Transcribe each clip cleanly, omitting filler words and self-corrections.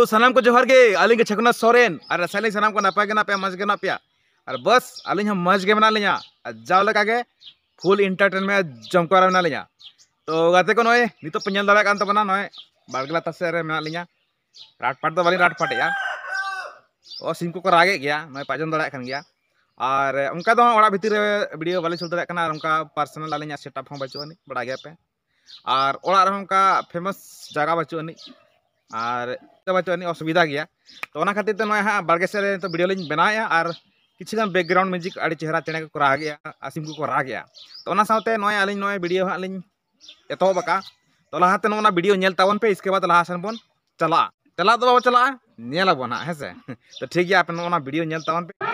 सानाम को जोहार गे आलिंग के छकुना सोरेन और सालिंग सानाम को नापाय गना पे मज गना पे और बस आलिंग हम मज गे मना लिया जाव लगा के फुल एंटरटेनमेंट जमकर मना लिया तो गाते को नय नितो पेñal दाड़ा कान तबना नय बारगला तसे रे मना लिया राटपाट तो बाली राटपाट या ओ सिम को रागे गया नय पाजन दाड़ा खान गया और उनका दो ओड़ा भीतर वीडियो बाली सुल दाड़ा कना उनका पर्सनल आलिंग सेटअप हम बचुनी बड़ा गया पे और ओड़ा रे उनका फेमस जगह बचुनी और बचुनी असुविधा गया तो ओना खातिर ते नय हा बारगे से तो वीडियो लिंग बनाया और किछुगान बैकग्राउंड म्यूजिक आड़ी चेहरा चेने को राग गया आसिम को राग गया तो ओना साथे नय आलिंग नय वीडियो हा लिंग एतो बका तो लहाते नोना वीडियो नेल तावन पे इसके बाद लहा सन बोन चला चला तो बाबा चला नेला बोना है से तो ठीक गया अपन नोना वीडियो नेल तावन पे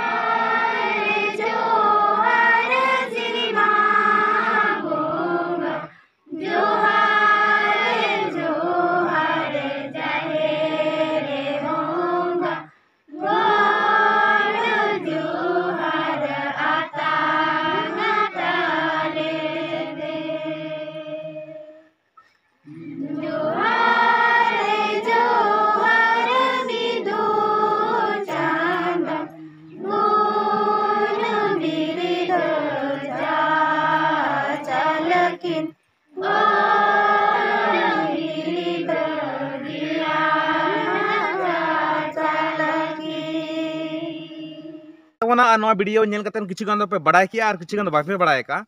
वीडियो नेल कतन किछु गान पे बड़ाय किया और किछु गान बापे बड़ाय का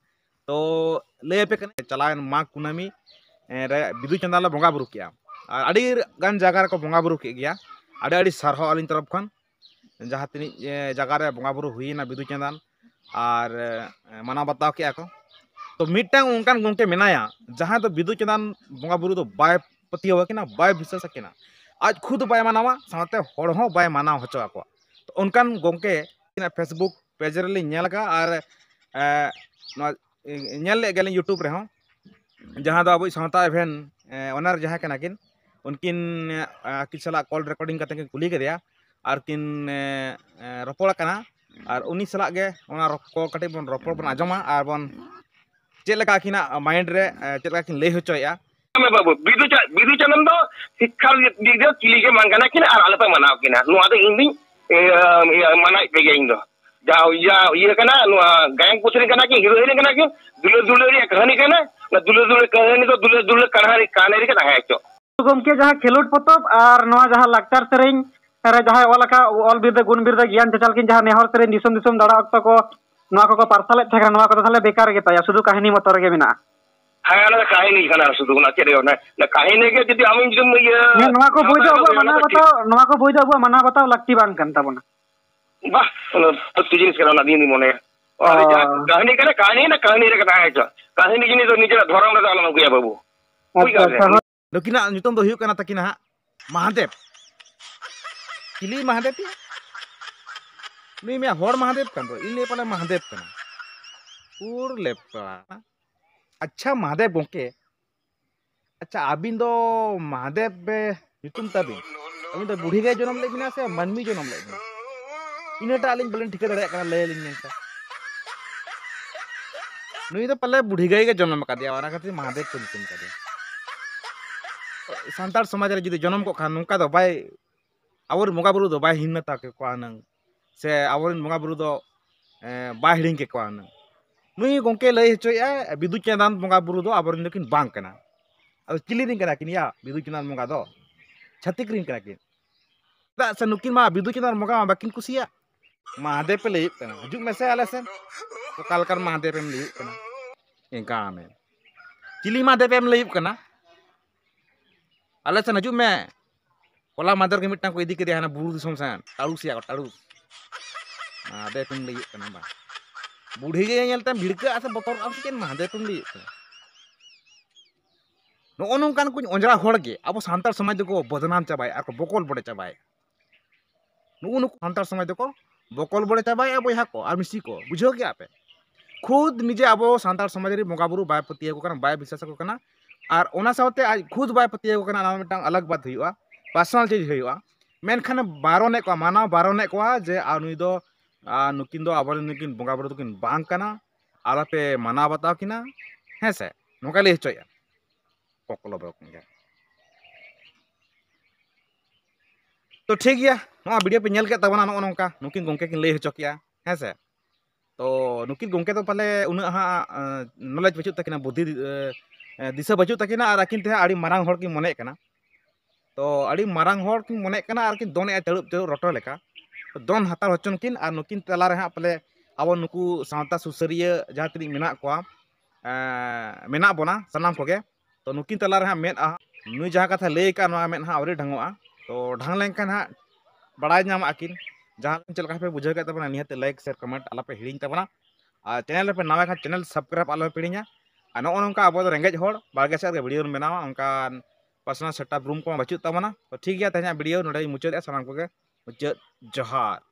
तो ले पे कने चला माघ कुनामी रे बिदु चंदा ला बोंगा बुरु किया और अड़ी गान जगह रे को बोंगा बुरु के गया अड़ी अड़ी सरहो अलिन तरफ खन जहां तिनी जगह रे बोंगा बुरु हुईना बिदु चंदन और माना बताव किया को तो मिटटांग उनकान गोंके मेनाया जहां तो बिदु चंदन बोंगा बुरु तो बाय पतियो किना बाय विश्वास किना आज खुद बाय मानावा साथे होड़ हो बाय मानाव हचो को तो उनकान गोंके फेसबुक पेज रे नेलका और नेल ले गेलिन यूट्यूब रे जहां दो अब सावता इवेंट ओनर जहां कना किन उनकिन किन सला कॉल रिकॉर्डिंग करते कुली के दिया और किन रपोड़ कना और उनी सला गे ओना को कटे बन रपोड़ बन आजमा और बन चेलका किना माइंड रे चेलका किन ले होचोया मैं बाबू बिदु चंदन दो शिक्षा दिदो किली के मांगना किन और आलपे मनाव किना नुआ दो इंदी mana pege indo jauh ya iya kana gang putri kana ki hero ini kana ki dulu ri kahani kana na dulu kahani to dulu kanari kana hai cho gomke jaha khelot potop ar noa jaha laktar sereng ere jaha olaka ol birda gun birda gian chachal kin jaha nehor sereng disum dara okto ko noa ko parsalet thakra noa ko thale bekar ge taya sudu kahani motor ge mena hai ana kahani kana sudu na chede na kahani ge jodi amin jum iya noa ko boy do abu mana batao lakti bang kan tabona bah to jinis kana na dini mone kahani kana kahani re kana hai cho kahani jinis to nijera dhoram re alam guya babu dokina nyutom do hiuk kana takina Mahadev kili Mahadev ya ni me hor Mahadev kan do ile pala Mahadev kana pur lepa अच्छा महादेव गोंके अच्छा अबिन दो महादेव बे युतुम तबिन अबिन दो बुढ़ी गए जन्म लेबिना से मनमी जन्म लेबिना इनेटा आलिन बलन ठिका दड़े kana ले लिन नेका नुई तो पल्ले बुढ़ी गए के जन्म का दिया वाना खातिर महादेव को युतुम का दिया संतार समाज रे जदि जन्म को खान नुका दो बाय आवर मोगा बुरु दो बाय हिन्नता के को आनंग से आवर मोगा बुरु दो बाय हिडिंग के को आनंग नुई गोंके लय हचोया बिदु चंदन बोंगा बुरु दो आबर नकिन बांग कना अद चिली दिन कना किन या बिदु चंदन बोंगा दो छतिक रिन कना किन ता से नुकिन मा बिदु चंदन बोंगा बाकिन कुसिया महादेव पे लय कना हजु में से आले से तो कालकर महादेव पे लय कना एंका में चिली महादेव पे लय कना आले से हजु में कोला मादर के मिटना को इदी के दे हाना बुरु दिसम सान तारुसिया को तारु महादेव पे लय कना बा बुढ़ी गे नेलते भिड़का से बतर अब केन महादेव तुम ली नो नोंकान कुछ अंजरा होड़ गे अब सांतार समाज को बदनाम चाबाय आर को बकल बड़े चाबाय नो सांतार समाज को बकल बड़े चाबाय अब यहाँ को आर मिसी को बुझो गया पे खुद निजे अब सांतार समाज रे बोंगा बुरु बाय पतिया को कना बाय विश्वास को कना और ओना साथे आज खुद बाय पतिया को कना ना मिटांग अलग बात हुआ पर्सनल चीज हुआ मेनखान बारने को माना बारने को जे आनुई दो नुकिन दो आबर नुकिन बोंगा बुरु दुकिन बांग कना आलापे माना बताव किना है से नोका ले हचोया कोकलो बकंगे तो ठीक गया नोआ वीडियो पे नेल के तबना नो नोंका नुकिन गोंके किन लई होचो किया हैं से तो नुकिन गोंके तो पाले उना हा नॉलेज बचु तकिना बुद्धि दिशा बचु तकिना और आकिन ते आड़ी मारांग हर की मने कना तो आड़ी मारांग हर की मने कना और किन दोने तड़ुप तड़ुप रटो लेका तो दोन हातार होचन किन और नुकिन तला रे हा पाले अब नुकु सावता सुसरिया जहाँ तरी मेना कोआ मेना बोना सनाम कोगे तो नुकिन तला रे हा मेन नुई जहाँ कथा लई का नोआ मेन हा आवरे ढंगोआ तो ढंग लेंकन हा बड़ा नाम आकिन जहाँ चलका पे बुझे के तबना निहत लाइक शेयर कमेंट आला पे हिडिंग तबना और चैनल पे नवा खा चैनल सब्सक्राइब आला पे पिड़िया और नो नोंका अब रेंगेज होड़ बारगे से वीडियो बनावा उनका पर्सनल सेटअप रूम को बचुत तबना तो ठीक गया तेना वीडियो नोडे मुचाद सामान को मुचाद जोहार।